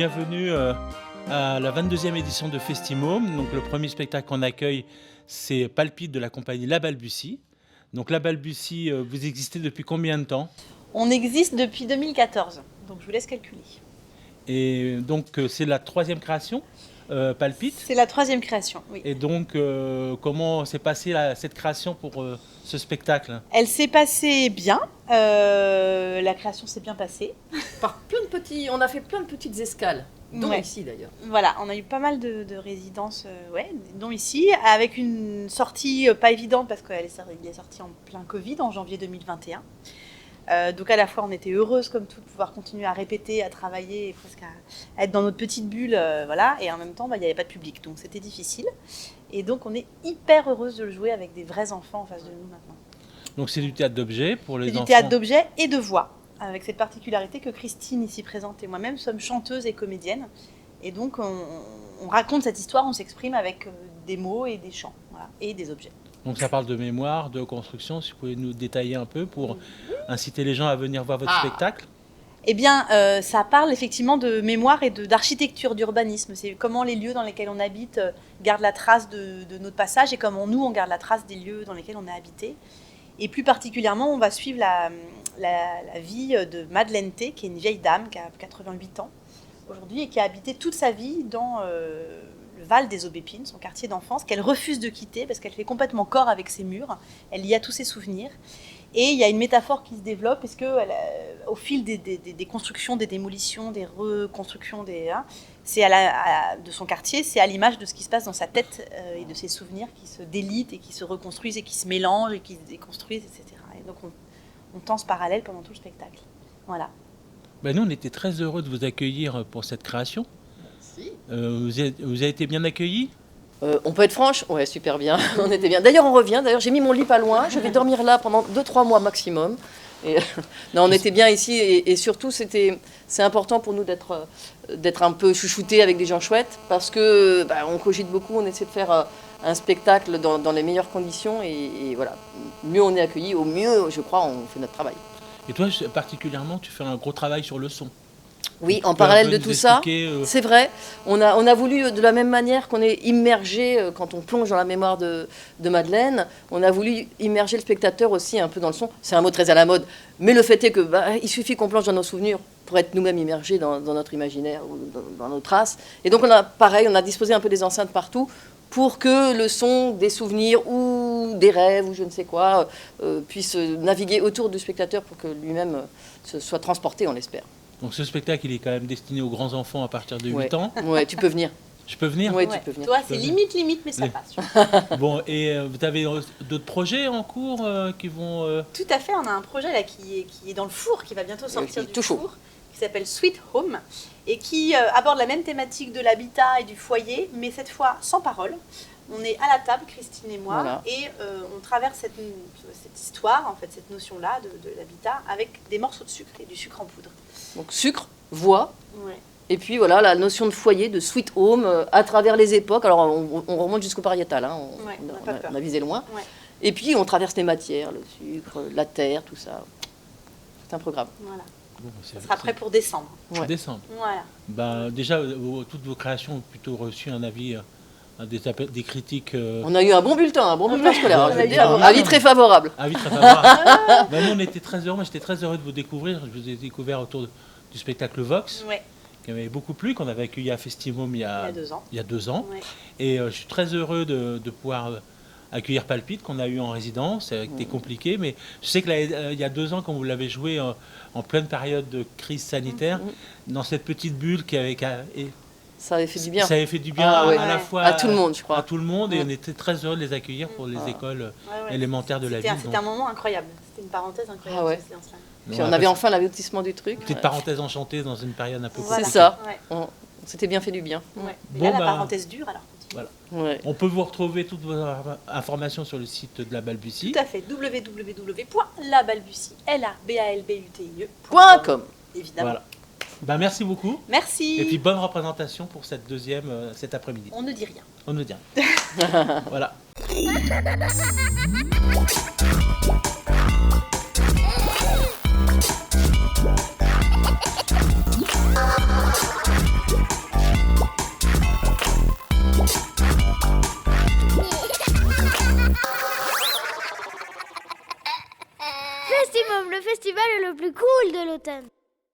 bienvenue à la 22e édition de Festimôme. Donc, le premier spectacle qu'on accueille, c'est Palpite de la compagnie La Balbutie. Donc La Balbutie, vous existez depuis combien de temps ? On existe depuis 2014, donc je vous laisse calculer. Et donc c'est la troisième création, Palpite. C'est la troisième création, oui. Et donc comment s'est passée cette création pour ce spectacle ? Elle s'est passée bien, la création s'est bien passée. On a fait plein de petites escales, dont Ouais. ici d'ailleurs. Voilà, on a eu pas mal de résidences, dont ici, avec une sortie pas évidente parce qu'il est sorti en plein Covid en janvier 2021. Donc à la fois on était heureuse comme tout de pouvoir continuer à répéter, à travailler, et presque à être dans notre petite bulle, voilà, et en même temps il n'y avait pas de public, donc c'était difficile. Et donc on est hyper heureuse de le jouer avec des vrais enfants en face de nous maintenant. Donc c'est du théâtre d'objets pour les C'est enfants. du théâtre d'objets et de voix, avec cette particularité que Christine ici présente et moi-même sommes chanteuses et comédiennes. Et donc on raconte cette histoire, on s'exprime avec des mots et des chants, voilà, et des objets. Donc ça parle de mémoire, de construction, si vous pouvez nous détailler un peu pour inciter les gens à venir voir votre spectacle. Eh bien, ça parle effectivement de mémoire et d'architecture, d'urbanisme. C'est comment les lieux dans lesquels on habite gardent la trace de notre passage et comment nous, on garde la trace des lieux dans lesquels on a habité. Et plus particulièrement, on va suivre la vie de Madeleine T, qui est une vieille dame qui a 88 ans aujourd'hui et qui a habité toute sa vie dans le Val des Aubépines, son quartier d'enfance, qu'elle refuse de quitter parce qu'elle fait complètement corps avec ses murs. Elle y a tous ses souvenirs. Et il y a une métaphore qui se développe, parce que au fil des constructions, des démolitions, des reconstructions de son quartier, c'est à l'image de ce qui se passe dans sa tête et de ses souvenirs qui se délitent et qui se reconstruisent et qui se mélangent et qui se déconstruisent, etc. Et donc on tend ce parallèle pendant tout le spectacle. Voilà. Ben nous, on était très heureux de vous accueillir pour cette création. Merci. Vous avez été bien accueillis ? On peut être franche ? Ouais, super bien. On était bien. D'ailleurs, on revient. D'ailleurs, j'ai mis mon lit pas loin. Je vais dormir là pendant 2-3 mois maximum. Et, non, on était bien ici. Et surtout, c'est important pour nous d'être un peu chouchoutés avec des gens chouettes. Parce que on cogite beaucoup. On essaie de faire un spectacle dans les meilleures conditions. Et voilà. Mieux on est accueilli, au mieux, je crois, on fait notre travail. Et toi, particulièrement, tu fais un gros travail sur le son. Oui, en Tu peux un parallèle peu de nous tout ça, expliquer, c'est vrai. On a voulu, de la même manière qu'on est immergé, quand on plonge dans la mémoire de Madeleine, on a voulu immerger le spectateur aussi un peu dans le son. C'est un mot très à la mode, mais le fait est que il suffit qu'on plonge dans nos souvenirs pour être nous-mêmes immergés dans notre imaginaire ou dans nos traces. Et donc on a disposé un peu des enceintes partout pour que le son des souvenirs ou des rêves ou je ne sais quoi puisse naviguer autour du spectateur pour que lui-même se soit transporté, on l'espère. Donc ce spectacle, il est quand même destiné aux grands enfants à partir de 8 ans. Ouais, tu peux venir. Je peux venir ? Ouais, tu peux venir. Toi, c'est limite, mais ça passe. Bon, et vous avez d'autres projets en cours qui vont... Tout à fait, on a un projet là qui est dans le four, qui va bientôt sortir du tout chaud. four, qui s'appelle Sweet Home, et qui aborde la même thématique de l'habitat et du foyer, mais cette fois sans parole. On est à la table, Christine et moi, Voilà. et on traverse cette histoire, en fait, cette notion-là de l'habitat, avec des morceaux de sucre et du sucre en poudre. Donc sucre, voix, Ouais. et puis voilà la notion de foyer, de sweet home, à travers les époques. Alors on remonte jusqu'au pariétal, hein, Ouais, on n'a pas peur. on a visé loin. Ouais. Et puis on traverse les matières, le sucre, la terre, tout ça. C'est un programme. Voilà. Bon, Ça sera prêt pour décembre. Ouais. Décembre. Voilà. Déjà, toutes vos créations ont plutôt reçu un avis, des critiques... On a eu un bon bulletin scolaire, hein, je veux dire, Ah, un avis très favorable. Ah oui, très favorable. Nous, on était très heureux. Moi, j'étais très heureux de vous découvrir. Je vous ai découvert autour du spectacle Vox, Ouais. qui m'avait beaucoup plu, qu'on avait accueilli à Festimôme il y a 2 ans. il y a 2 ans. Ouais. Et je suis très heureux de pouvoir accueillir Palpite, qu'on a eu en résidence. C'était compliqué, mais je sais que il y a 2 ans, quand vous l'avez joué en pleine période de crise sanitaire, dans cette petite bulle Ça avait fait du bien. ça avait fait du bien Ah, ouais. à la fois À tout le monde, je crois. à tout le monde, et Ouais. on était très heureux de les accueillir pour les écoles Ouais. élémentaires de la ville. C'était un moment incroyable. C'était une parenthèse incroyable, Ah ouais. cette séance-là. Puis on avait enfin l'aboutissement du truc. Petite parenthèse enchantée dans une période un peu Voilà. C'est compliquée. ça. Ouais. On s'était bien fait du bien. Ouais. Mais Bon, là, la bah, parenthèse dure, alors continue. Voilà. Ouais. On peut vous retrouver toutes vos informations sur le site de la Balbutie. Tout à fait. .com. Évidemment. Voilà. Ben, merci beaucoup. Merci. Et puis bonne représentation pour cette deuxième cet après-midi. On ne dit rien. On ne dit rien. Voilà. le plus cool de l'automne.